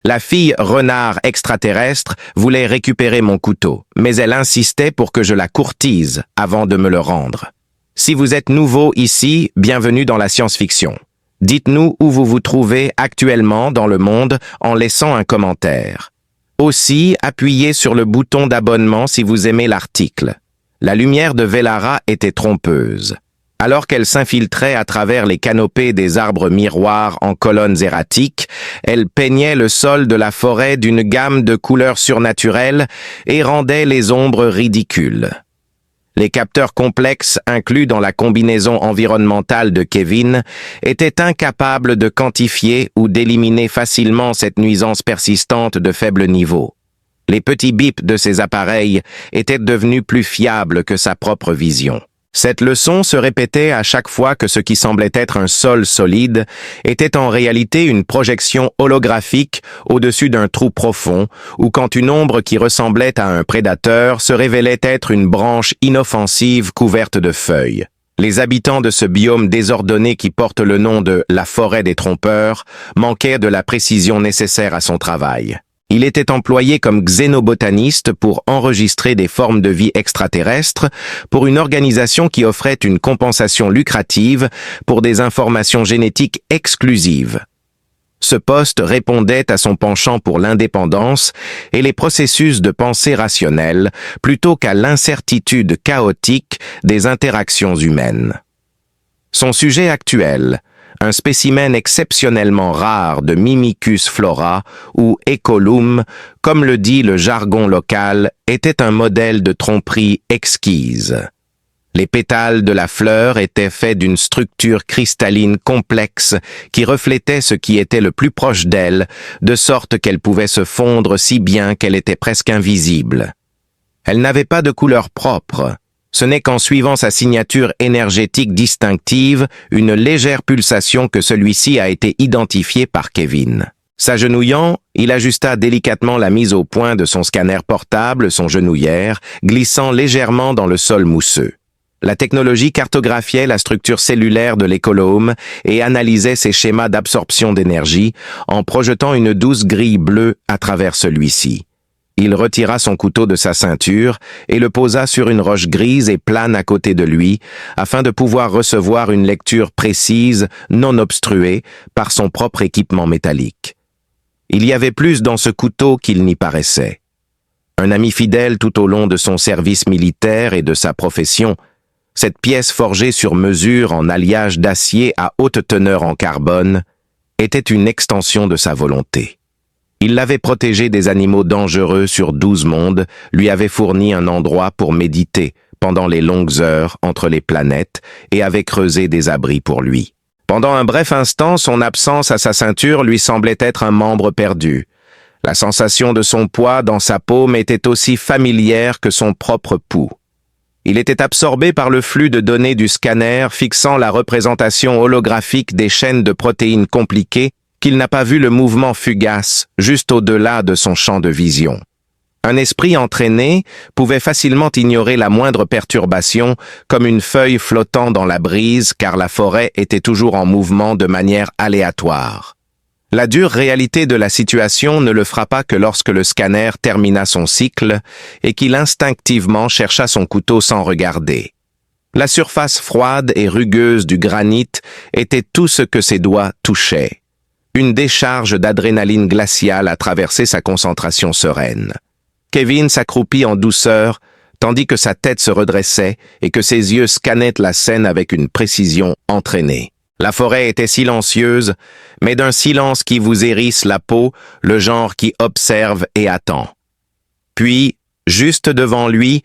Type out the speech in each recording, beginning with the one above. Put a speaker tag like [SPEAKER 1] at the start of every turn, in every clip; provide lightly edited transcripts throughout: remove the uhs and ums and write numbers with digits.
[SPEAKER 1] La fille renard extraterrestre voulait récupérer mon couteau, mais elle insistait pour que je la courtise avant de me le rendre. Si vous êtes nouveau ici, bienvenue dans la science-fiction. Dites-nous où vous vous trouvez actuellement dans le monde en laissant un commentaire. Aussi, appuyez sur le bouton d'abonnement si vous aimez l'article. La lumière de Velara était trompeuse. Alors qu'elle s'infiltrait à travers les canopées des arbres miroirs en colonnes erratiques, elle peignait le sol de la forêt d'une gamme de couleurs surnaturelles et rendait les ombres ridicules. Les capteurs complexes inclus dans la combinaison environnementale de Kevin étaient incapables de quantifier ou d'éliminer facilement cette nuisance persistante de faible niveau. Les petits bips de ces appareils étaient devenus plus fiables que sa propre vision. Cette leçon se répétait à chaque fois que ce qui semblait être un sol solide était en réalité une projection holographique au-dessus d'un trou profond, ou quand une ombre qui ressemblait à un prédateur se révélait être une branche inoffensive couverte de feuilles. Les habitants de ce biome désordonné qui porte le nom de la forêt des trompeurs manquaient de la précision nécessaire à son travail. Il était employé comme xénobotaniste pour enregistrer des formes de vie extraterrestres pour une organisation qui offrait une compensation lucrative pour des informations génétiques exclusives. Ce poste répondait à son penchant pour l'indépendance et les processus de pensée rationnelle plutôt qu'à l'incertitude chaotique des interactions humaines. Son sujet actuel, un spécimen exceptionnellement rare de Mimicus flora ou Ecolum, comme le dit le jargon local, était un modèle de tromperie exquise. Les pétales de la fleur étaient faits d'une structure cristalline complexe qui reflétait ce qui était le plus proche d'elle, de sorte qu'elle pouvait se fondre si bien qu'elle était presque invisible. Elle n'avait pas de couleur propre. Ce n'est qu'en suivant sa signature énergétique distinctive, une légère pulsation que celui-ci a été identifié par Kevin. S'agenouillant, il ajusta délicatement la mise au point de son scanner portable, son genouillère, glissant légèrement dans le sol mousseux. La technologie cartographiait la structure cellulaire de l'écolome et analysait ses schémas d'absorption d'énergie en projetant une douce grille bleue à travers celui-ci. Il retira son couteau de sa ceinture et le posa sur une roche grise et plane à côté de lui, afin de pouvoir recevoir une lecture précise, non obstruée, par son propre équipement métallique. Il y avait plus dans ce couteau qu'il n'y paraissait. Un ami fidèle tout au long de son service militaire et de sa profession, cette pièce forgée sur mesure en alliage d'acier à haute teneur en carbone était une extension de sa volonté. Il l'avait protégé des animaux dangereux sur 12 mondes, lui avait fourni un endroit pour méditer pendant les longues heures entre les planètes et avait creusé des abris pour lui. Pendant un bref instant, son absence à sa ceinture lui semblait être un membre perdu. La sensation de son poids dans sa paume était aussi familière que son propre pouls. Il était absorbé par le flux de données du scanner fixant la représentation holographique des chaînes de protéines compliquées qu'il n'a pas vu le mouvement fugace, juste au-delà de son champ de vision. Un esprit entraîné pouvait facilement ignorer la moindre perturbation comme une feuille flottant dans la brise car la forêt était toujours en mouvement de manière aléatoire. La dure réalité de la situation ne le frappa que lorsque le scanner termina son cycle et qu'il instinctivement chercha son couteau sans regarder. La surface froide et rugueuse du granit était tout ce que ses doigts touchaient. Une décharge d'adrénaline glaciale a traversé sa concentration sereine. Kevin s'accroupit en douceur, tandis que sa tête se redressait et que ses yeux scannaient la scène avec une précision entraînée. La forêt était silencieuse, mais d'un silence qui vous hérisse la peau, le genre qui observe et attend. Puis, juste devant lui,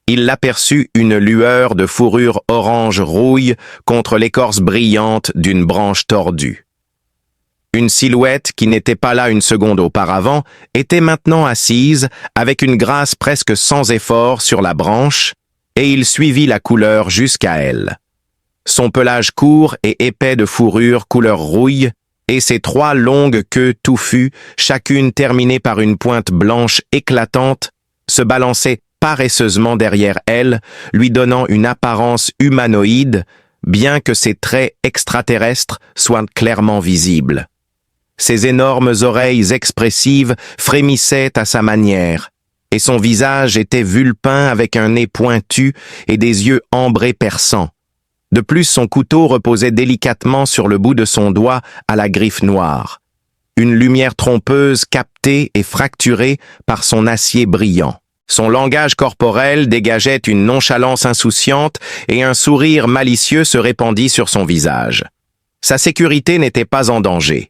[SPEAKER 1] il aperçut une lueur de fourrure orange-rouille contre l'écorce brillante d'une branche tordue. Une silhouette qui n'était pas là une seconde auparavant était maintenant assise avec une grâce presque sans effort sur la branche, et il suivit la couleur jusqu'à elle. Son pelage court et épais de fourrure couleur rouille, et ses 3 longues queues touffues, chacune terminée par une pointe blanche éclatante, se balançaient paresseusement derrière elle, lui donnant une apparence humanoïde, bien que ses traits extraterrestres soient clairement visibles. Ses énormes oreilles expressives frémissaient à sa manière, et son visage était vulpin avec un nez pointu et des yeux ambrés perçants. De plus, son couteau reposait délicatement sur le bout de son doigt à la griffe noire. Une lumière trompeuse captée et fracturée par son acier brillant. Son langage corporel dégageait une nonchalance insouciante et un sourire malicieux se répandit sur son visage. Sa sécurité n'était pas en danger.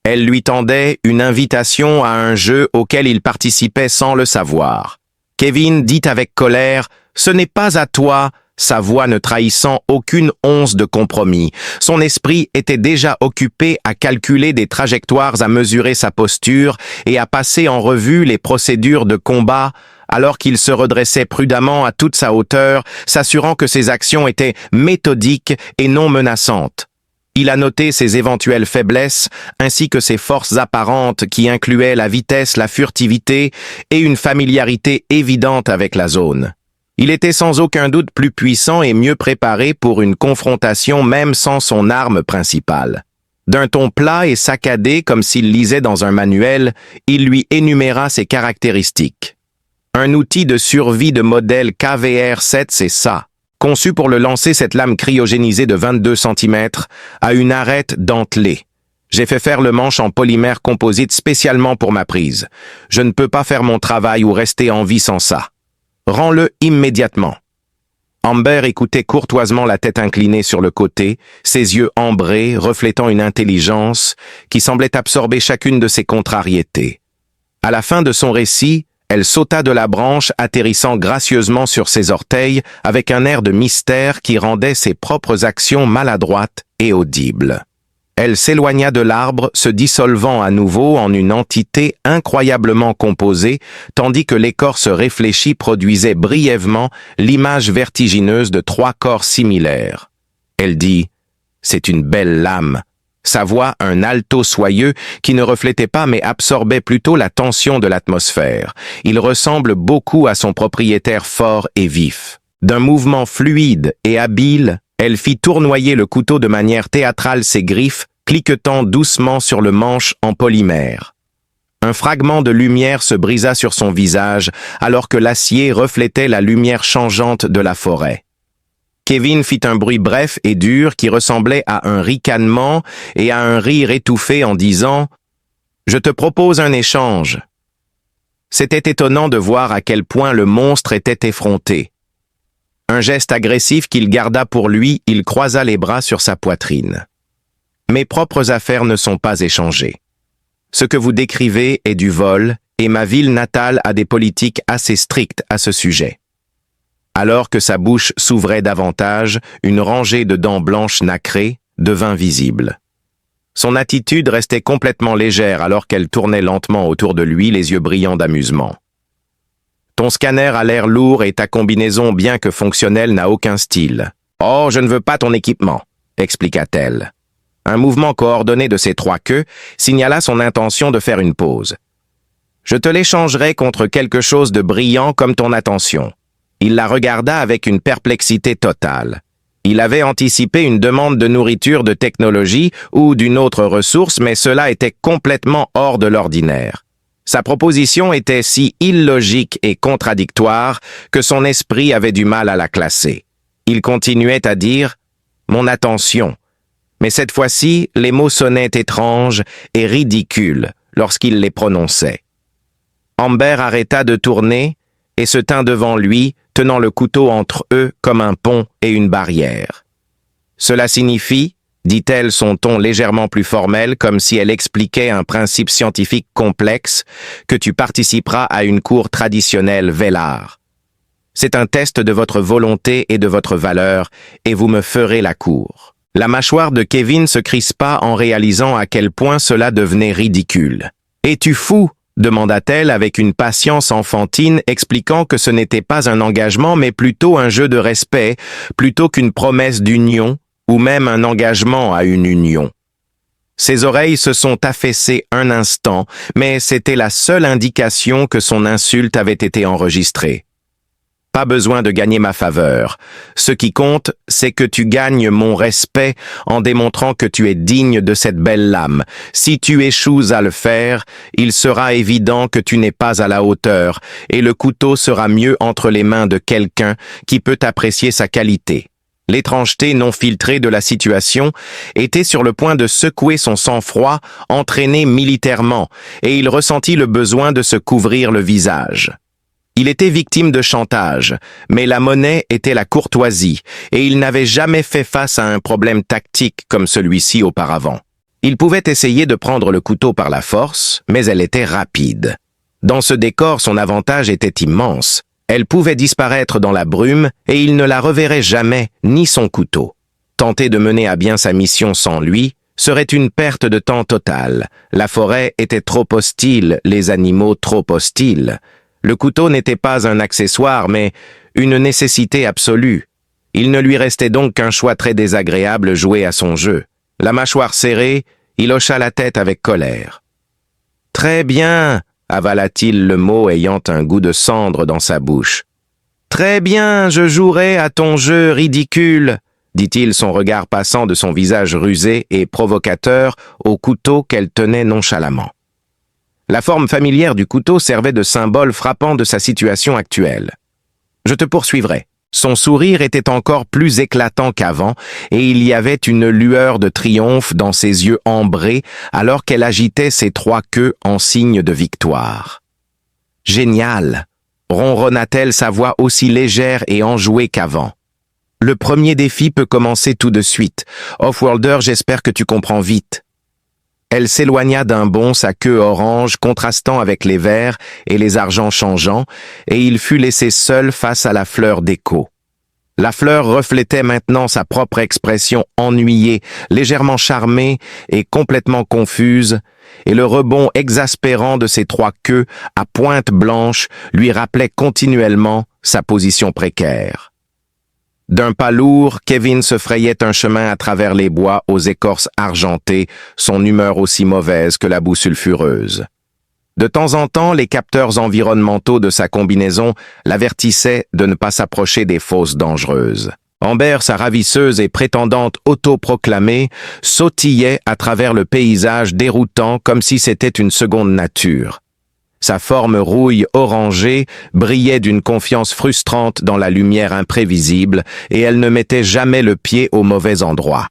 [SPEAKER 1] Elle lui tendait une invitation à un jeu auquel il participait sans le savoir. Kevin dit avec colère « Ce n'est pas à toi », sa voix ne trahissant aucune once de compromis. Son esprit était déjà occupé à calculer des trajectoires, à mesurer sa posture et à passer en revue les procédures de combat, alors qu'il se redressait prudemment à toute sa hauteur, s'assurant que ses actions étaient méthodiques et non menaçantes. Il a noté ses éventuelles faiblesses, ainsi que ses forces apparentes qui incluaient la vitesse, la furtivité et une familiarité évidente avec la zone. Il était sans aucun doute plus puissant et mieux préparé pour une confrontation même sans son arme principale. D'un ton plat et saccadé comme s'il lisait dans un manuel, il lui énuméra ses caractéristiques. Un outil de survie de modèle KVR-7, c'est ça. Conçu pour le lancer, cette lame cryogénisée de 22 cm a une arête dentelée. J'ai fait faire le manche en polymère composite spécialement pour ma prise. Je ne peux pas faire mon travail ou rester en vie sans ça. Rends-le immédiatement. Amber écoutait courtoisement la tête inclinée sur le côté, ses yeux ambrés, reflétant une intelligence qui semblait absorber chacune de ses contrariétés. À la fin de son récit, elle sauta de la branche, atterrissant gracieusement sur ses orteils, avec un air de mystère qui rendait ses propres actions maladroites et audibles. Elle s'éloigna de l'arbre, se dissolvant à nouveau en une entité incroyablement composée, tandis que l'écorce réfléchie produisait brièvement l'image vertigineuse de 3 corps similaires. Elle dit « C'est une belle lame ». Sa voix, un alto soyeux qui ne reflétait pas mais absorbait plutôt la tension de l'atmosphère. Il ressemble beaucoup à son propriétaire fort et vif. D'un mouvement fluide et habile, elle fit tournoyer le couteau de manière théâtrale ses griffes, cliquetant doucement sur le manche en polymère. Un fragment de lumière se brisa sur son visage, alors que l'acier reflétait la lumière changeante de la forêt. Kevin fit un bruit bref et dur qui ressemblait à un ricanement et à un rire étouffé en disant « Je te propose un échange ». C'était étonnant de voir à quel point le monstre était effronté. Un geste agressif qu'il garda pour lui, il croisa les bras sur sa poitrine. Mes propres affaires ne sont pas échangées. Ce que vous décrivez est du vol, et ma ville natale a des politiques assez strictes à ce sujet. Alors que sa bouche s'ouvrait davantage, une rangée de dents blanches nacrées devint visible. Son attitude restait complètement légère alors qu'elle tournait lentement autour de lui, les yeux brillants d'amusement. Ton scanner a l'air lourd et ta combinaison, bien que fonctionnelle, n'a aucun style. « Oh, je ne veux pas ton équipement », expliqua-t-elle. Un mouvement coordonné de ses 3 queues signala son intention de faire une pause. « Je te l'échangerai contre quelque chose de brillant comme ton attention. » Il la regarda avec une perplexité totale. Il avait anticipé une demande de nourriture, de technologie ou d'une autre ressource, mais cela était complètement hors de l'ordinaire. Sa proposition était si illogique et contradictoire que son esprit avait du mal à la classer. Il continuait à dire « mon attention », mais cette fois-ci, les mots sonnaient étranges et ridicules lorsqu'il les prononçait. Amber arrêta de tourner et se tint devant lui, tenant le couteau entre eux comme un pont et une barrière. « Cela signifie, dit-elle son ton légèrement plus formel, comme si elle expliquait un principe scientifique complexe, que tu participeras à une cour traditionnelle Velar. C'est un test de votre volonté et de votre valeur, et vous me ferez la cour. » La mâchoire de Kevin se crispa en réalisant à quel point cela devenait ridicule. « Es-tu fou ?» demanda-t-elle avec une patience enfantine, expliquant que ce n'était pas un engagement mais plutôt un jeu de respect, plutôt qu'une promesse d'union, ou même un engagement à une union. Ses oreilles se sont affaissées un instant, mais c'était la seule indication que son insulte avait été enregistrée. Pas besoin de gagner ma faveur. Ce qui compte, c'est que tu gagnes mon respect en démontrant que tu es digne de cette belle lame. Si tu échoues à le faire, il sera évident que tu n'es pas à la hauteur et le couteau sera mieux entre les mains de quelqu'un qui peut apprécier sa qualité. L'étrangeté non filtrée de la situation était sur le point de secouer son sang-froid, entraîné militairement, et il ressentit le besoin de se couvrir le visage. Il était victime de chantage, mais la monnaie était la courtoisie, et il n'avait jamais fait face à un problème tactique comme celui-ci auparavant. Il pouvait essayer de prendre le couteau par la force, mais elle était rapide. Dans ce décor, son avantage était immense. Elle pouvait disparaître dans la brume, et il ne la reverrait jamais, ni son couteau. Tenter de mener à bien sa mission sans lui serait une perte de temps totale. La forêt était trop hostile, les animaux trop hostiles. Le couteau n'était pas un accessoire, mais une nécessité absolue. Il ne lui restait donc qu'un choix très désagréable joué à son jeu. La mâchoire serrée, il hocha la tête avec colère. « Très bien !» avala-t-il le mot ayant un goût de cendre dans sa bouche. « Très bien, je jouerai à ton jeu ridicule !» dit-il, son regard passant de son visage rusé et provocateur au couteau qu'elle tenait nonchalamment. La forme familière du couteau servait de symbole frappant de sa situation actuelle. « Je te poursuivrai. » Son sourire était encore plus éclatant qu'avant, et il y avait une lueur de triomphe dans ses yeux ambrés alors qu'elle agitait ses trois queues en signe de victoire. « Génial !» ronronna-t-elle, sa voix aussi légère et enjouée qu'avant. « Le premier défi peut commencer tout de suite. Offworlder, j'espère que tu comprends vite. » Elle s'éloigna d'un bond, sa queue orange contrastant avec les verts et les argents changeants, et il fut laissé seul face à la fleur d'écho. La fleur reflétait maintenant sa propre expression ennuyée, légèrement charmée et complètement confuse, et le rebond exaspérant de ses trois queues à pointe blanche lui rappelait continuellement sa position précaire. D'un pas lourd, Kevin se frayait un chemin à travers les bois aux écorces argentées, son humeur aussi mauvaise que la boue sulfureuse. De temps en temps, les capteurs environnementaux de sa combinaison l'avertissaient de ne pas s'approcher des fosses dangereuses. Amber, sa ravisseuse et prétendante autoproclamée, sautillait à travers le paysage déroutant comme si c'était une seconde nature. Sa forme rouille orangée brillait d'une confiance frustrante dans la lumière imprévisible et elle ne mettait jamais le pied au mauvais endroit.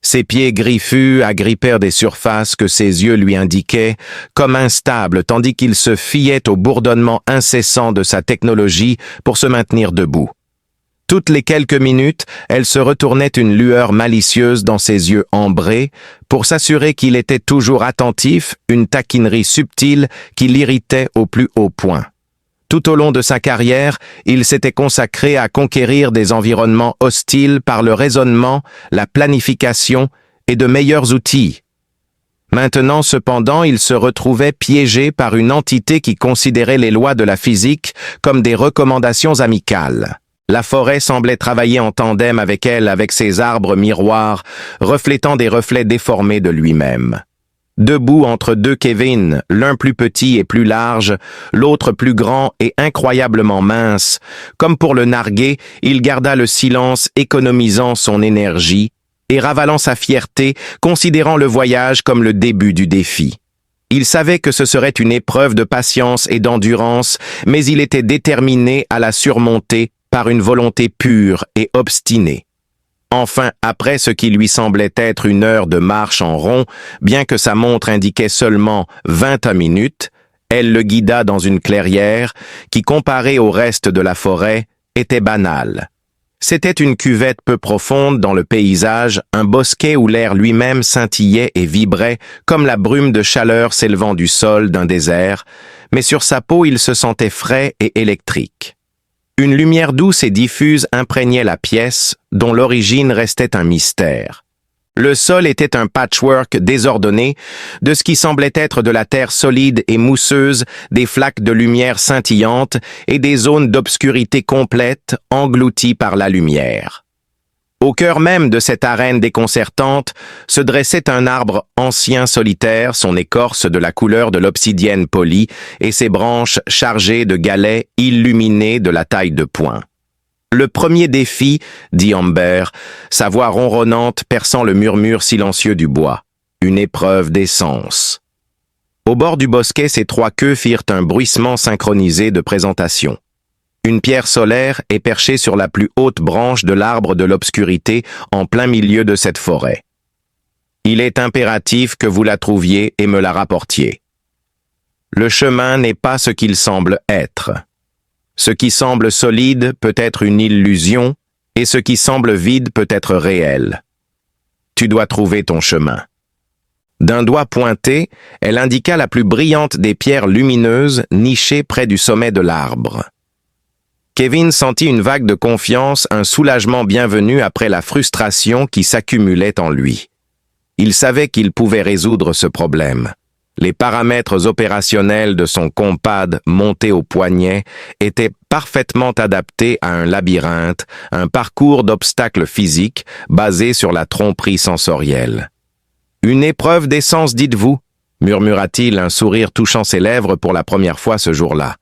[SPEAKER 1] Ses pieds griffus agrippèrent des surfaces que ses yeux lui indiquaient comme instables tandis qu'il se fiait au bourdonnement incessant de sa technologie pour se maintenir debout. Toutes les quelques minutes, elle se retournait une lueur malicieuse dans ses yeux ambrés pour s'assurer qu'il était toujours attentif, une taquinerie subtile qui l'irritait au plus haut point. Tout au long de sa carrière, il s'était consacré à conquérir des environnements hostiles par le raisonnement, la planification et de meilleurs outils. Maintenant, cependant, il se retrouvait piégé par une entité qui considérait les lois de la physique comme des recommandations amicales. La forêt semblait travailler en tandem avec elle, avec ses arbres miroirs, reflétant des reflets déformés de lui-même. Debout entre deux Kevin, l'un plus petit et plus large, l'autre plus grand et incroyablement mince, comme pour le narguer, il garda le silence, économisant son énergie et ravalant sa fierté, considérant le voyage comme le début du défi. Il savait que ce serait une épreuve de patience et d'endurance, mais il était déterminé à la surmonter par une volonté pure et obstinée. Enfin, après ce qui lui semblait être une heure de marche en rond, bien que sa montre indiquait seulement 21 minutes, elle le guida dans une clairière qui, comparée au reste de la forêt, était banale. C'était une cuvette peu profonde dans le paysage, un bosquet où l'air lui-même scintillait et vibrait comme la brume de chaleur s'élevant du sol d'un désert, mais sur sa peau il se sentait frais et électrique. Une lumière douce et diffuse imprégnait la pièce, dont l'origine restait un mystère. Le sol était un patchwork désordonné de ce qui semblait être de la terre solide et mousseuse, des flaques de lumière scintillantes et des zones d'obscurité complète englouties par la lumière. Au cœur même de cette arène déconcertante se dressait un arbre ancien solitaire, son écorce de la couleur de l'obsidienne polie et ses branches chargées de galets illuminés de la taille de poing. Le premier défi, dit Amber, sa voix ronronnante perçant le murmure silencieux du bois. Une épreuve d'essence. Au bord du bosquet, ses trois queues firent un bruissement synchronisé de présentation. Une pierre solaire est perchée sur la plus haute branche de l'arbre de l'obscurité en plein milieu de cette forêt. Il est impératif que vous la trouviez et me la rapportiez. Le chemin n'est pas ce qu'il semble être. Ce qui semble solide peut être une illusion et ce qui semble vide peut être réel. Tu dois trouver ton chemin. D'un doigt pointé, elle indiqua la plus brillante des pierres lumineuses nichées près du sommet de l'arbre. Kevin sentit une vague de confiance, un soulagement bienvenu après la frustration qui s'accumulait en lui. Il savait qu'il pouvait résoudre ce problème. Les paramètres opérationnels de son compad monté au poignet étaient parfaitement adaptés à un labyrinthe, un parcours d'obstacles physiques basé sur la tromperie sensorielle. « Une épreuve d'essence, dites-vous » murmura-t-il, un sourire touchant ses lèvres pour la première fois ce jour-là.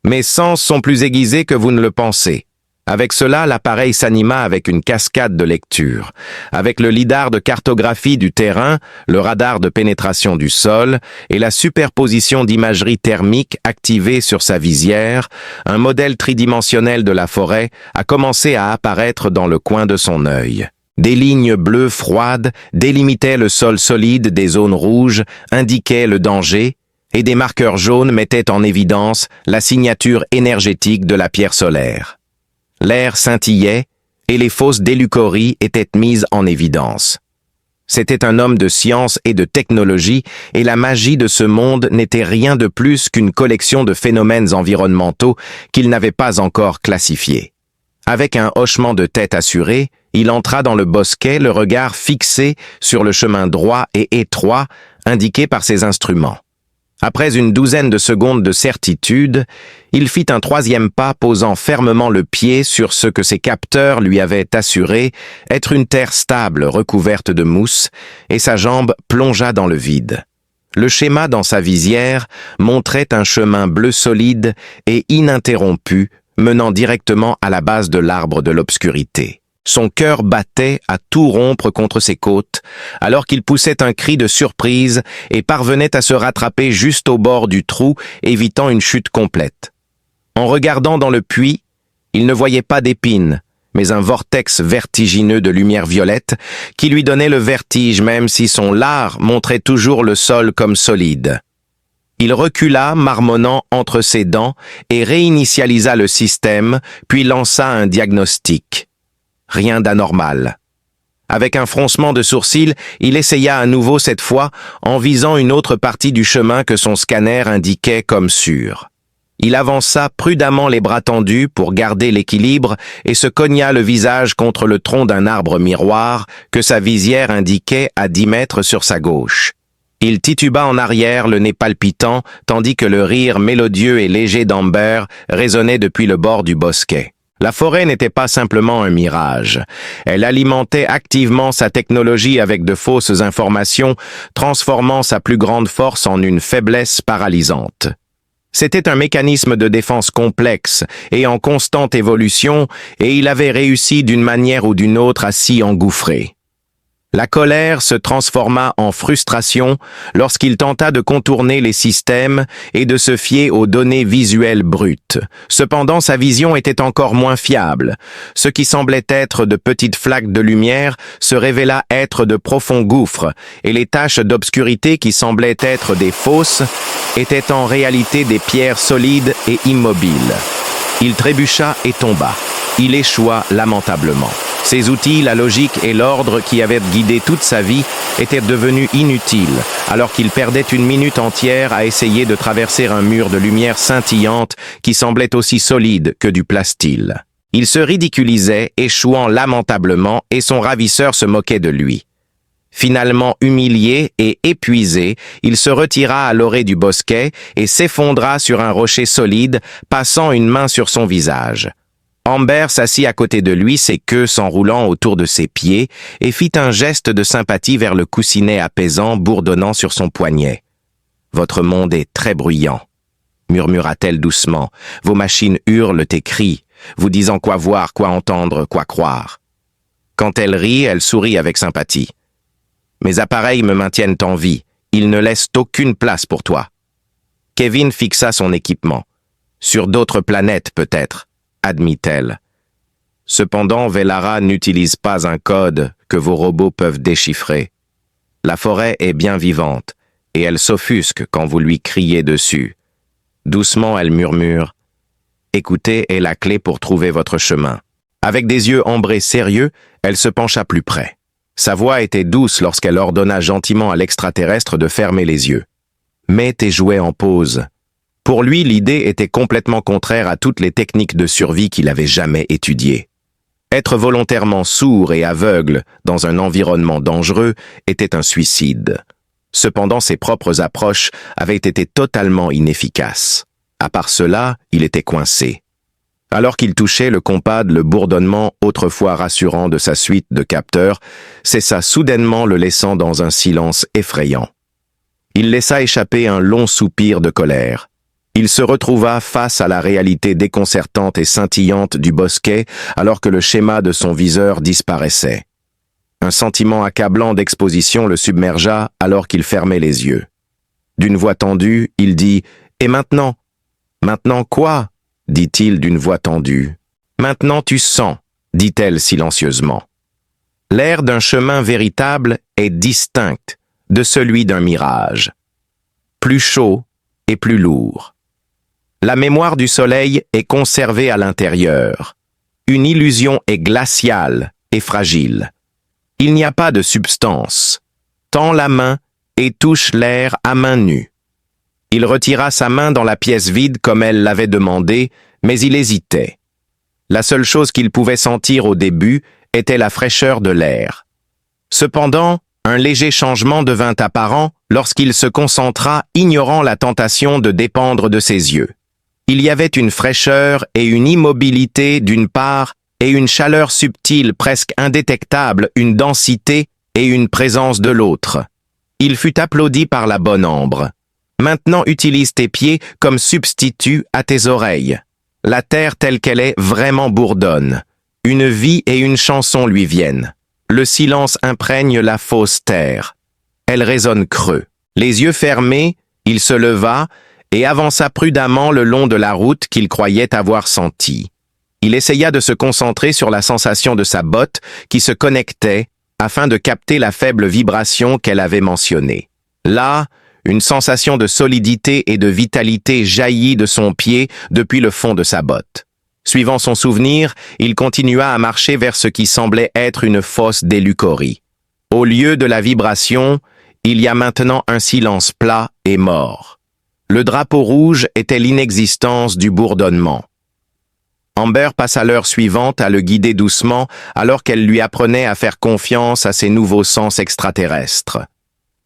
[SPEAKER 1] Mes sens sont plus aiguisés que vous ne le pensez. Avec cela, l'appareil s'anima avec une cascade de lecture. Avec le lidar de cartographie du terrain, le radar de pénétration du sol et la superposition d'imagerie thermique activée sur sa visière, un modèle tridimensionnel de la forêt a commencé à apparaître dans le coin de son œil. Des lignes bleues froides délimitaient le sol solide, des zones rouges indiquaient le danger, et des marqueurs jaunes mettaient en évidence la signature énergétique de la pierre solaire. L'air scintillait et les fausses déleucories étaient mises en évidence. C'était un homme de science et de technologie et la magie de ce monde n'était rien de plus qu'une collection de phénomènes environnementaux qu'il n'avait pas encore classifiés. Avec un hochement de tête assuré, il entra dans le bosquet, le regard fixé sur le chemin droit et étroit indiqué par ses instruments. Après une douzaine de secondes de certitude, il fit un troisième pas posant fermement le pied sur ce que ses capteurs lui avaient assuré être une terre stable recouverte de mousse, et sa jambe plongea dans le vide. Le schéma dans sa visière montrait un chemin bleu solide et ininterrompu menant directement à la base de l'arbre de l'obscurité. Son cœur battait à tout rompre contre ses côtes, alors qu'il poussait un cri de surprise et parvenait à se rattraper juste au bord du trou, évitant une chute complète. En regardant dans le puits, il ne voyait pas d'épines, mais un vortex vertigineux de lumière violette qui lui donnait le vertige même si son lard montrait toujours le sol comme solide. Il recula, marmonnant entre ses dents, et réinitialisa le système, puis lança un diagnostic. Rien d'anormal. Avec un froncement de sourcils, il essaya à nouveau cette fois en visant une autre partie du chemin que son scanner indiquait comme sûre. Il avança prudemment les bras tendus pour garder l'équilibre et se cogna le visage contre le tronc d'un arbre miroir que sa visière indiquait à 10 mètres sur sa gauche. Il tituba en arrière, le nez palpitant, tandis que le rire mélodieux et léger d'Amber résonnait depuis le bord du bosquet. La forêt n'était pas simplement un mirage. Elle alimentait activement sa technologie avec de fausses informations, transformant sa plus grande force en une faiblesse paralysante. C'était un mécanisme de défense complexe et en constante évolution, et il avait réussi d'une manière ou d'une autre à s'y engouffrer. La colère se transforma en frustration lorsqu'il tenta de contourner les systèmes et de se fier aux données visuelles brutes. Cependant, sa vision était encore moins fiable. Ce qui semblait être de petites flaques de lumière se révéla être de profonds gouffres, et les taches d'obscurité qui semblaient être des fosses étaient en réalité des pierres solides et immobiles. Il trébucha et tomba. Il échoua lamentablement. Ses outils, la logique et l'ordre qui avaient guidé toute sa vie étaient devenus inutiles, alors qu'il perdait une minute entière à essayer de traverser un mur de lumière scintillante qui semblait aussi solide que du plastil. Il se ridiculisait, échouant lamentablement, et son ravisseur se moquait de lui. Finalement humilié et épuisé, il se retira à l'orée du bosquet et s'effondra sur un rocher solide, passant une main sur son visage. Amber s'assit à côté de lui, ses queues s'enroulant autour de ses pieds, et fit un geste de sympathie vers le coussinet apaisant bourdonnant sur son poignet. « Votre monde est très bruyant, » murmura-t-elle doucement. « Vos machines hurlent et crient, vous disant quoi voir, quoi entendre, quoi croire. » Quand elle rit, elle sourit avec sympathie. « Mes appareils me maintiennent en vie, ils ne laissent aucune place pour toi. » Kevin fixa son équipement. « Sur d'autres planètes, peut-être. » admit-elle. Cependant, Velara n'utilise pas un code que vos robots peuvent déchiffrer. La forêt est bien vivante, et elle s'offusque quand vous lui criez dessus. Doucement, elle murmure « Écoutez est la clé pour trouver votre chemin. » Avec des yeux ambrés sérieux, elle se pencha plus près. Sa voix était douce lorsqu'elle ordonna gentiment à l'extraterrestre de fermer les yeux. « Mets tes jouets en pause. » Pour lui, l'idée était complètement contraire à toutes les techniques de survie qu'il avait jamais étudiées. Être volontairement sourd et aveugle dans un environnement dangereux était un suicide. Cependant, ses propres approches avaient été totalement inefficaces. À part cela, il était coincé. Alors qu'il touchait le compadre, le bourdonnement autrefois rassurant de sa suite de capteurs cessa soudainement, le laissant dans un silence effrayant. Il laissa échapper un long soupir de colère. Il se retrouva face à la réalité déconcertante et scintillante du bosquet alors que le schéma de son viseur disparaissait. Un sentiment accablant d'exposition le submergea alors qu'il fermait les yeux. D'une voix tendue, il dit « Et maintenant ?»« Maintenant quoi ?» dit-il d'une voix tendue. « Maintenant tu sens » dit-elle silencieusement. L'air d'un chemin véritable est distinct de celui d'un mirage. Plus chaud et plus lourd. La mémoire du soleil est conservée à l'intérieur. Une illusion est glaciale et fragile. Il n'y a pas de substance. Tend la main et touche l'air à main nue. Il retira sa main dans la pièce vide comme elle l'avait demandé, mais il hésitait. La seule chose qu'il pouvait sentir au début était la fraîcheur de l'air. Cependant, un léger changement devint apparent lorsqu'il se concentra, ignorant la tentation de dépendre de ses yeux. Il y avait une fraîcheur et une immobilité d'une part, et une chaleur subtile presque indétectable, une densité et une présence de l'autre. Il fut applaudi par la bonne Ambre. Maintenant utilise tes pieds comme substitut à tes oreilles. La terre telle qu'elle est vraiment bourdonne. Une vie et une chanson lui viennent. Le silence imprègne la fausse terre. Elle résonne creux. Les yeux fermés, il se leva et avança prudemment le long de la route qu'il croyait avoir sentie. Il essaya de se concentrer sur la sensation de sa botte qui se connectait afin de capter la faible vibration qu'elle avait mentionnée. Là, une sensation de solidité et de vitalité jaillit de son pied depuis le fond de sa botte. Suivant son souvenir, il continua à marcher vers ce qui semblait être une fosse d'élucorie. Au lieu de la vibration, il y a maintenant un silence plat et mort. Le drapeau rouge était l'inexistence du bourdonnement. Amber passa l'heure suivante à le guider doucement alors qu'elle lui apprenait à faire confiance à ses nouveaux sens extraterrestres.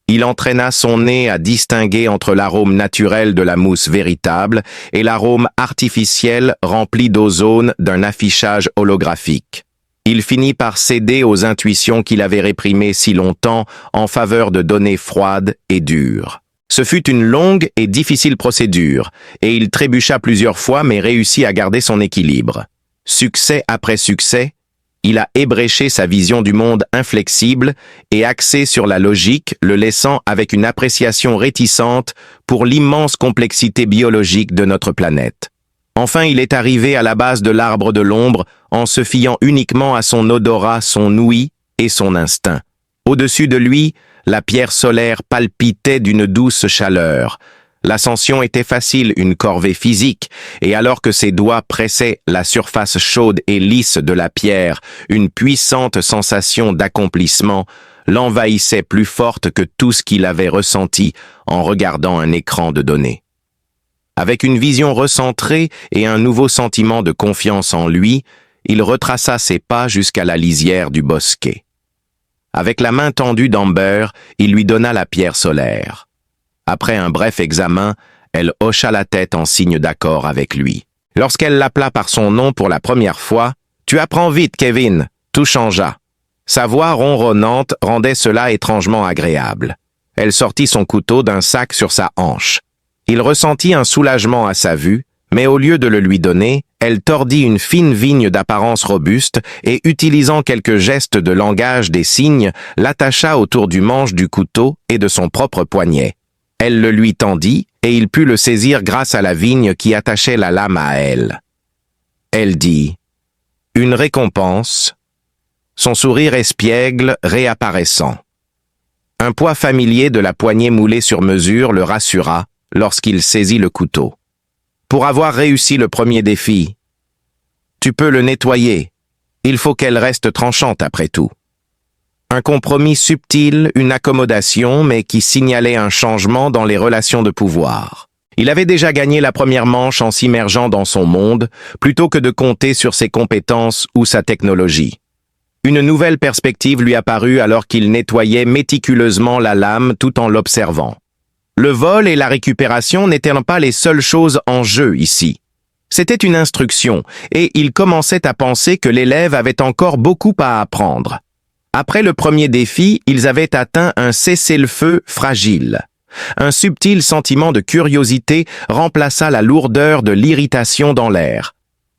[SPEAKER 1] Il entraîna son nez à distinguer entre l'arôme naturel de la mousse véritable et l'arôme artificiel rempli d'ozone d'un affichage holographique. Il finit par céder aux intuitions qu'il avait réprimées si longtemps en faveur de données froides et dures. Ce fut une longue et difficile procédure, et il trébucha plusieurs fois mais réussit à garder son équilibre. Succès après succès, il a ébréché sa vision du monde inflexible et axé sur la logique, le laissant avec une appréciation réticente pour l'immense complexité biologique de notre planète. Enfin, il est arrivé à la base de l'arbre de l'ombre en se fiant uniquement à son odorat, son ouïe et son instinct. Au-dessus de lui, la pierre solaire palpitait d'une douce chaleur. L'ascension était facile, une corvée physique, et alors que ses doigts pressaient la surface chaude et lisse de la pierre, une puissante sensation d'accomplissement l'envahissait plus forte que tout ce qu'il avait ressenti en regardant un écran de données. Avec une vision recentrée et un nouveau sentiment de confiance en lui, il retraça ses pas jusqu'à la lisière du bosquet. Avec la main tendue d'Amber, il lui donna la pierre solaire. Après un bref examen, elle hocha la tête en signe d'accord avec lui. Lorsqu'elle l'appela par son nom pour la première fois, « Tu apprends vite, Kevin !» Tout changea. Sa voix ronronnante rendait cela étrangement agréable. Elle sortit son couteau d'un sac sur sa hanche. Il ressentit un soulagement à sa vue, mais au lieu de le lui donner, elle tordit une fine vigne d'apparence robuste et, utilisant quelques gestes de langage des signes, l'attacha autour du manche du couteau et de son propre poignet. Elle le lui tendit, et il put le saisir grâce à la vigne qui attachait la lame à elle. Elle dit « Une récompense », son sourire espiègle réapparaissant. Un poids familier de la poignée moulée sur mesure le rassura lorsqu'il saisit le couteau. Pour avoir réussi le premier défi, tu peux le nettoyer. Il faut qu'elle reste tranchante après tout. Un compromis subtil, une accommodation, mais qui signalait un changement dans les relations de pouvoir. Il avait déjà gagné la première manche en s'immergeant dans son monde, plutôt que de compter sur ses compétences ou sa technologie. Une nouvelle perspective lui apparut alors qu'il nettoyait méticuleusement la lame tout en l'observant. Le vol et la récupération n'étaient pas les seules choses en jeu ici. C'était une instruction, et il commençait à penser que l'élève avait encore beaucoup à apprendre. Après le premier défi, ils avaient atteint un cessez-le-feu fragile. Un subtil sentiment de curiosité remplaça la lourdeur de l'irritation dans l'air.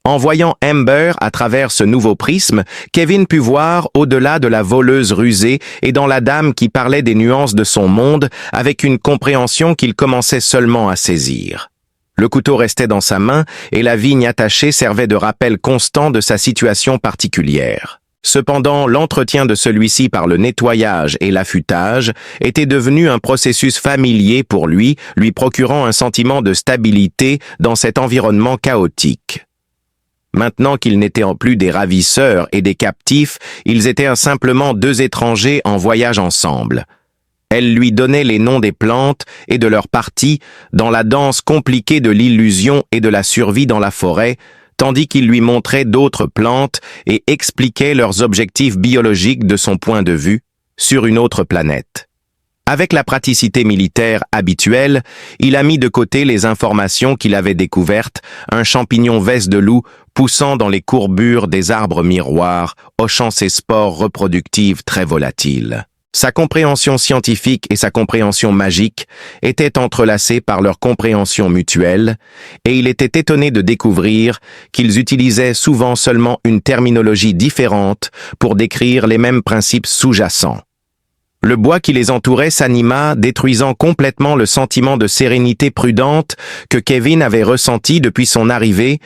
[SPEAKER 1] En voyant Amber à travers ce nouveau prisme, Kevin put voir au-delà de la voleuse rusée et dans la dame qui parlait des nuances de son monde avec une compréhension qu'il commençait seulement à saisir. Le couteau restait dans sa main et la vigne attachée servait de rappel constant de sa situation particulière. Cependant, l'entretien de celui-ci par le nettoyage et l'affûtage était devenu un processus familier pour lui procurant un sentiment de stabilité dans cet environnement chaotique. Maintenant qu'ils n'étaient plus des ravisseurs et des captifs, ils étaient simplement deux étrangers en voyage ensemble. Elle lui donnait les noms des plantes et de leurs parties dans la danse compliquée de l'illusion et de la survie dans la forêt, tandis qu'il lui montrait d'autres plantes et expliquait leurs objectifs biologiques de son point de vue, sur une autre planète. Avec la praticité militaire habituelle, il a mis de côté les informations qu'il avait découvertes, un champignon veste de loup poussant dans les courbures des arbres miroirs, hochant ses spores reproductives très volatiles. Sa compréhension scientifique et sa compréhension magique étaient entrelacées par leur compréhension mutuelle, et il était étonné de découvrir qu'ils utilisaient souvent seulement une terminologie différente pour décrire les mêmes principes sous-jacents. Le bois qui les entourait s'anima, détruisant complètement le sentiment de sérénité prudente que Kevin avait ressenti depuis son arrivée,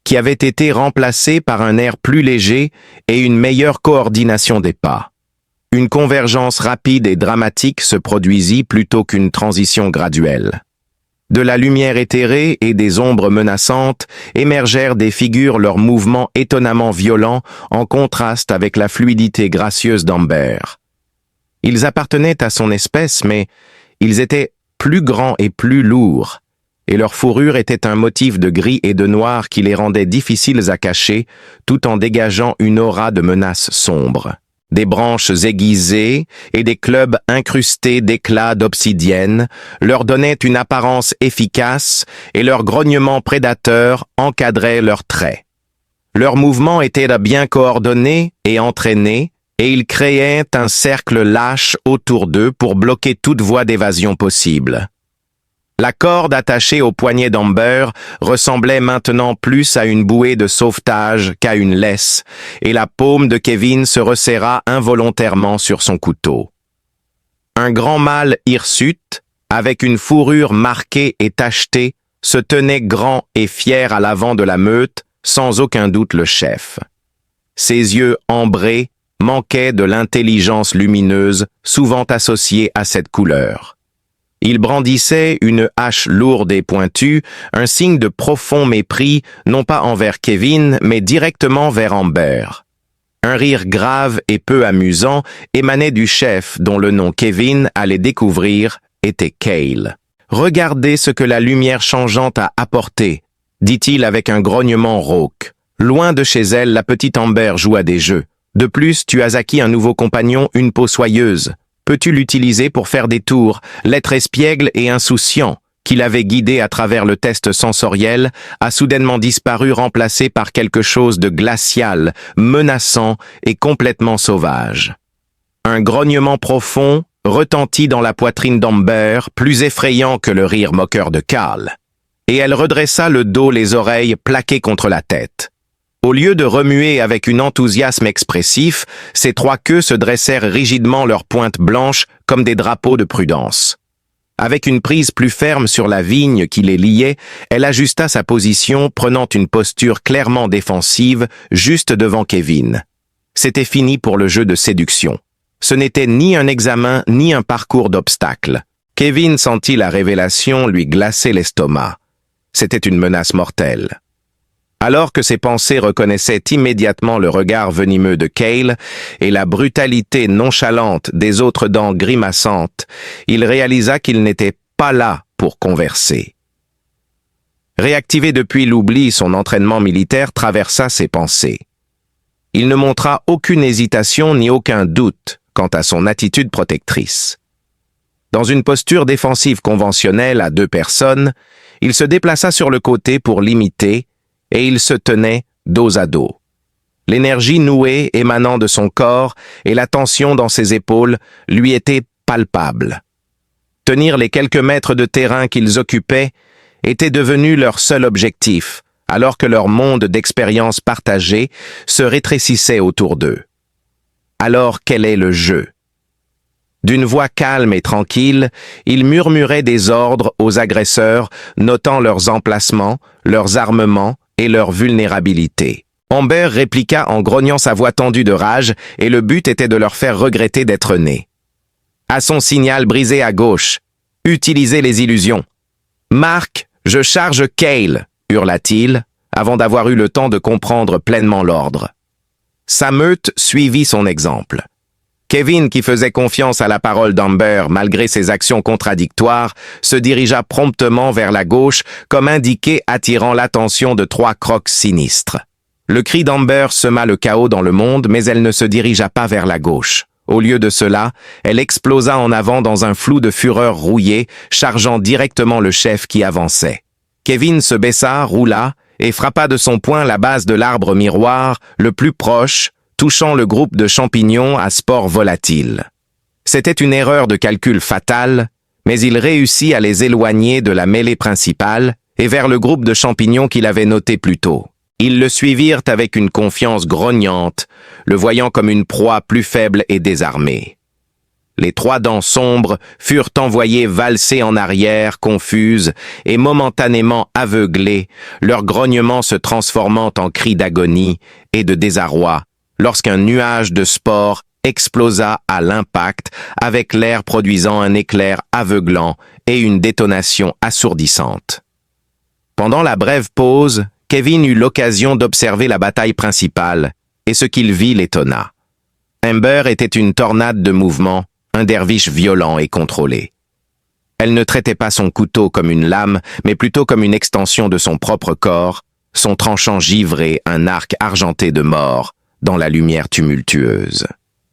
[SPEAKER 1] qui avait été remplacé par un air plus léger et une meilleure coordination des pas. Une convergence rapide et dramatique se produisit plutôt qu'une transition graduelle. De la lumière éthérée et des ombres menaçantes émergèrent des figures leurs mouvements étonnamment violents en contraste avec la fluidité gracieuse d'Amber. Ils appartenaient à son espèce, mais ils étaient plus grands et plus lourds, et leur fourrure était un motif de gris et de noir qui les rendait difficiles à cacher, tout en dégageant une aura de menace sombre. Des branches aiguisées et des clubs incrustés d'éclats d'obsidienne leur donnaient une apparence efficace et leurs grognements prédateurs encadraient leurs traits. Leurs mouvements étaient bien coordonnés et entraînés, et ils créaient un cercle lâche autour d'eux pour bloquer toute voie d'évasion possible. La corde attachée au poignet d'Amber ressemblait maintenant plus à une bouée de sauvetage qu'à une laisse, et la paume de Kevin se resserra involontairement sur son couteau. Un grand mâle hirsute, avec une fourrure marquée et tachetée, se tenait grand et fier à l'avant de la meute, sans aucun doute le chef. Ses yeux ambrés manquaient de l'intelligence lumineuse souvent associée à cette couleur. Il brandissait une hache lourde et pointue, un signe de profond mépris, non pas envers Kevin, mais directement vers Amber. Un rire grave et peu amusant émanait du chef dont le nom Kevin allait découvrir était Cale. « Regardez ce que la lumière changeante a apporté », dit-il avec un grognement rauque. Loin de chez elle, la petite Amber joue à des jeux. De plus, tu as acquis un nouveau compagnon, une peau soyeuse. Peux-tu l'utiliser pour faire des tours, l'être espiègle et insouciant? qui l'avait guidé à travers le test sensoriel, a soudainement disparu, remplacé par quelque chose de glacial, menaçant et complètement sauvage. Un grognement profond retentit dans la poitrine d'Amber, plus effrayant que le rire moqueur de Carl. Et elle redressa le dos, les oreilles plaquées contre la tête. Au lieu de remuer avec un enthousiasme expressif, ses trois queues se dressèrent rigidement, leurs pointes blanches comme des drapeaux de prudence. Avec une prise plus ferme sur la vigne qui les liait, elle ajusta sa position, prenant une posture clairement défensive, juste devant Kevin. C'était fini pour le jeu de séduction. Ce n'était ni un examen, ni un parcours d'obstacles. Kevin sentit la révélation lui glacer l'estomac. C'était une menace mortelle. Alors que ses pensées reconnaissaient immédiatement le regard venimeux de Cale et la brutalité nonchalante des autres dents grimaçantes, il réalisa qu'il n'était pas là pour converser. Réactivé depuis l'oubli, son entraînement militaire traversa ses pensées. Il ne montra aucune hésitation ni aucun doute quant à son attitude protectrice. Dans une posture défensive conventionnelle à deux personnes, il se déplaça sur le côté pour l'imiter, et il se tenait dos à dos. L'énergie nouée émanant de son corps et la tension dans ses épaules lui étaient palpables. Tenir les quelques mètres de terrain qu'ils occupaient était devenu leur seul objectif, alors que leur monde d'expériences partagées se rétrécissait autour d'eux. Alors quel est le jeu? D'une voix calme et tranquille, il murmurait des ordres aux agresseurs, notant leurs emplacements, leurs armements et leur vulnérabilité. Amber répliqua en grognant sa voix tendue de rage, et le but était de leur faire regretter d'être nés. À son signal brisé à gauche, utilisez les illusions. Marc, je charge Cale, hurla-t-il, avant d'avoir eu le temps de comprendre pleinement l'ordre. Sa meute suivit son exemple. Kevin, qui faisait confiance à la parole d'Amber malgré ses actions contradictoires, se dirigea promptement vers la gauche, comme indiqué, attirant l'attention de trois crocs sinistres. Le cri d'Amber sema le chaos dans le monde, mais elle ne se dirigea pas vers la gauche. Au lieu de cela, elle explosa en avant dans un flou de fureur rouillée, chargeant directement le chef qui avançait. Kevin se baissa, roula, et frappa de son poing la base de l'arbre miroir, le plus proche, touchant le groupe de champignons à spores volatiles. C'était une erreur de calcul fatale, mais il réussit à les éloigner de la mêlée principale et vers le groupe de champignons qu'il avait noté plus tôt. Ils le suivirent avec une confiance grognante, le voyant comme une proie plus faible et désarmée. Les trois dents sombres furent envoyées valser en arrière, confuses et momentanément aveuglées, leurs grognements se transformant en cris d'agonie et de désarroi, lorsqu'un nuage de spores explosa à l'impact, avec l'air produisant un éclair aveuglant et une détonation assourdissante. Pendant la brève pause, Kevin eut l'occasion d'observer la bataille principale, et ce qu'il vit l'étonna. Amber était une tornade de mouvements, un derviche violent et contrôlé. Elle ne traitait pas son couteau comme une lame, mais plutôt comme une extension de son propre corps, son tranchant givré, un arc argenté de mort, dans la lumière tumultueuse.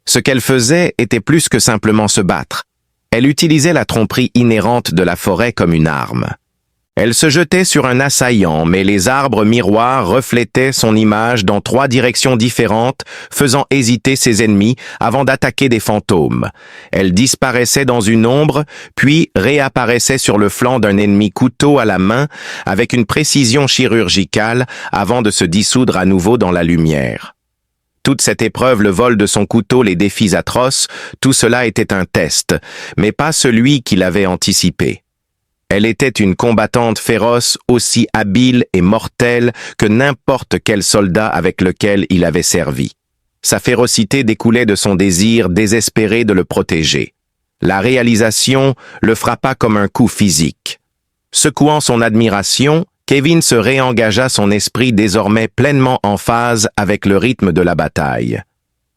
[SPEAKER 1] Ce qu'elle faisait était plus que simplement se battre. Elle utilisait la tromperie inhérente de la forêt comme une arme. Elle se jetait sur un assaillant, mais les arbres miroirs reflétaient son image dans trois directions différentes, faisant hésiter ses ennemis avant d'attaquer des fantômes. Elle disparaissait dans une ombre, puis réapparaissait sur le flanc d'un ennemi couteau à la main, avec une précision chirurgicale, avant de se dissoudre à nouveau dans la lumière. Toute cette épreuve, le vol de son couteau, les défis atroces, tout cela était un test, mais pas celui qu'il avait anticipé. Elle était une combattante féroce, aussi habile et mortelle que n'importe quel soldat avec lequel il avait servi. Sa férocité découlait de son désir désespéré de le protéger. La réalisation le frappa comme un coup physique. Secouant son admiration, Kevin se réengagea, son esprit désormais pleinement en phase avec le rythme de la bataille.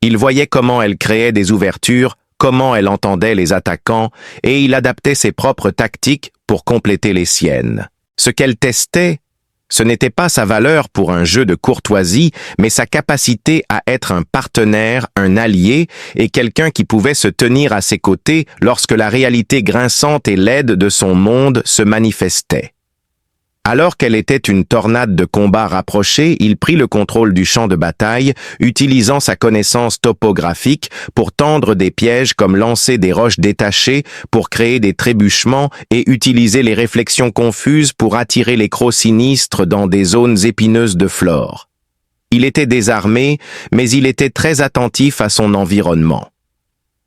[SPEAKER 1] Il voyait comment elle créait des ouvertures, comment elle entendait les attaquants, et il adaptait ses propres tactiques pour compléter les siennes. Ce qu'elle testait, Ce n'était pas sa valeur pour un jeu de courtoisie, mais sa capacité à être un partenaire, un allié et quelqu'un qui pouvait se tenir à ses côtés lorsque la réalité grinçante et laide de son monde se manifestait. Alors qu'elle était une tornade de combat rapprochés, il prit le contrôle du champ de bataille, utilisant sa connaissance topographique pour tendre des pièges comme lancer des roches détachées pour créer des trébuchements et utiliser les réflexions confuses pour attirer les crocs sinistres dans des zones épineuses de flore. Il était désarmé, mais il était très attentif à son environnement.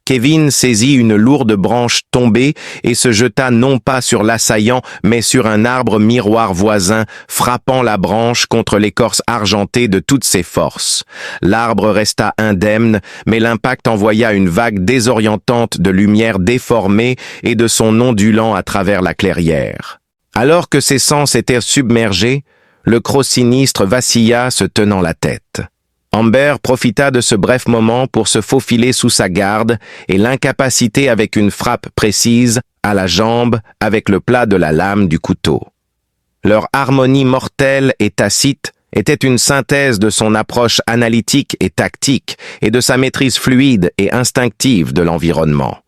[SPEAKER 1] Kevin saisit une lourde branche tombée et se jeta non pas sur l'assaillant, mais sur un arbre miroir voisin, frappant la branche contre l'écorce argentée de toutes ses forces. L'arbre resta indemne, mais l'impact envoya une vague désorientante de lumière déformée et de son ondulant à travers la clairière. Alors que ses sens étaient submergés, le croc sinistre vacilla se tenant la tête. Amber profita de ce bref moment pour se faufiler sous sa garde et l'incapaciter avec une frappe précise à la jambe avec le plat de la lame du couteau. Leur harmonie mortelle et tacite était une synthèse de son approche analytique et tactique et de sa maîtrise fluide et instinctive de l'environnement.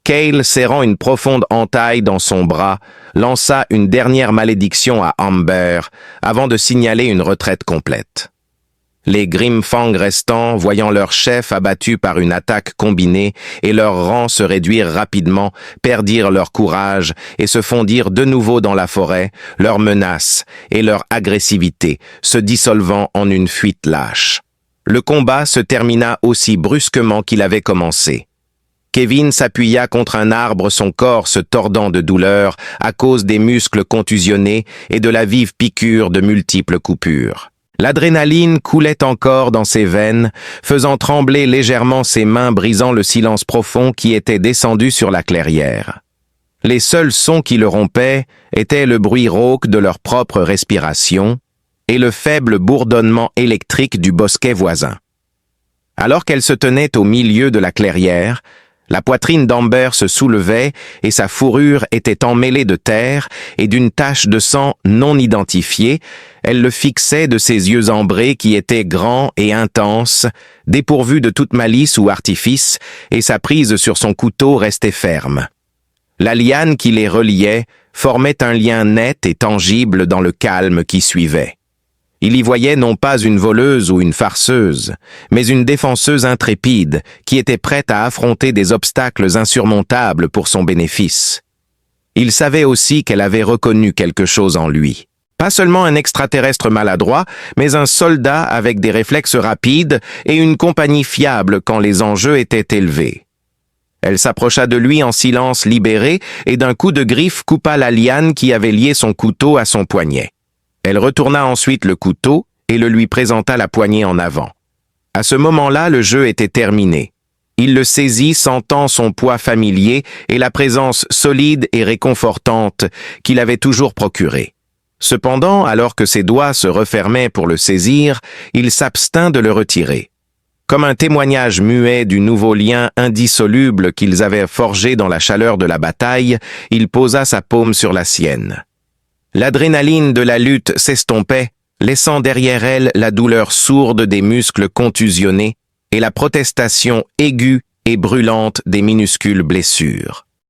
[SPEAKER 1] Cale, serrant une profonde entaille dans son bras, lança une dernière malédiction à Amber avant de signaler une retraite complète. Les Grimfang restants, voyant leur chef abattu par une attaque combinée et leur rang se réduire rapidement, perdirent leur courage et se fondirent de nouveau dans la forêt, leurs menaces et leur agressivité se dissolvant en une fuite lâche. Le combat se termina aussi brusquement qu'il avait commencé. Kevin s'appuya contre un arbre, son corps se tordant de douleur à cause des muscles contusionnés et de la vive piqûre de multiples coupures. L'adrénaline coulait encore dans ses veines, faisant trembler légèrement ses mains, brisant le silence profond qui était descendu sur la clairière. Les seuls sons qui le rompaient étaient le bruit rauque de leur propre respiration et le faible bourdonnement électrique du bosquet voisin. Alors qu'elle se tenait au milieu de la clairière, la poitrine d'Amber se soulevait et sa fourrure était emmêlée de terre et d'une tache de sang non identifiée. Elle le fixait de ses yeux ambrés qui étaient grands et intenses, dépourvus de toute malice ou artifice, et sa prise sur son couteau restait ferme. La liane qui les reliait formait un lien net et tangible dans le calme qui suivait. Il y voyait non pas une voleuse ou une farceuse, mais une défenseuse intrépide qui était prête à affronter des obstacles insurmontables pour son bénéfice. Il savait aussi qu'elle avait reconnu quelque chose en lui. Pas seulement un extraterrestre maladroit, mais un soldat avec des réflexes rapides et une compagnie fiable quand les enjeux étaient élevés. Elle s'approcha de lui en silence libéré et d'un coup de griffe coupa la liane qui avait lié son couteau à son poignet. Elle retourna ensuite le couteau et le lui présenta la poignée en avant. À ce moment-là, le jeu était terminé. Il le saisit, sentant son poids familier et la présence solide et réconfortante qu'il avait toujours procurée. Cependant, alors que ses doigts se refermaient pour le saisir, il s'abstint de le retirer. Comme un témoignage muet du nouveau lien indissoluble qu'ils avaient forgé dans la chaleur de la bataille, il posa sa paume sur la sienne. L'adrénaline de la lutte s'estompait, laissant derrière elle la douleur sourde des muscles contusionnés et la protestation aiguë et brûlante des minuscules blessures.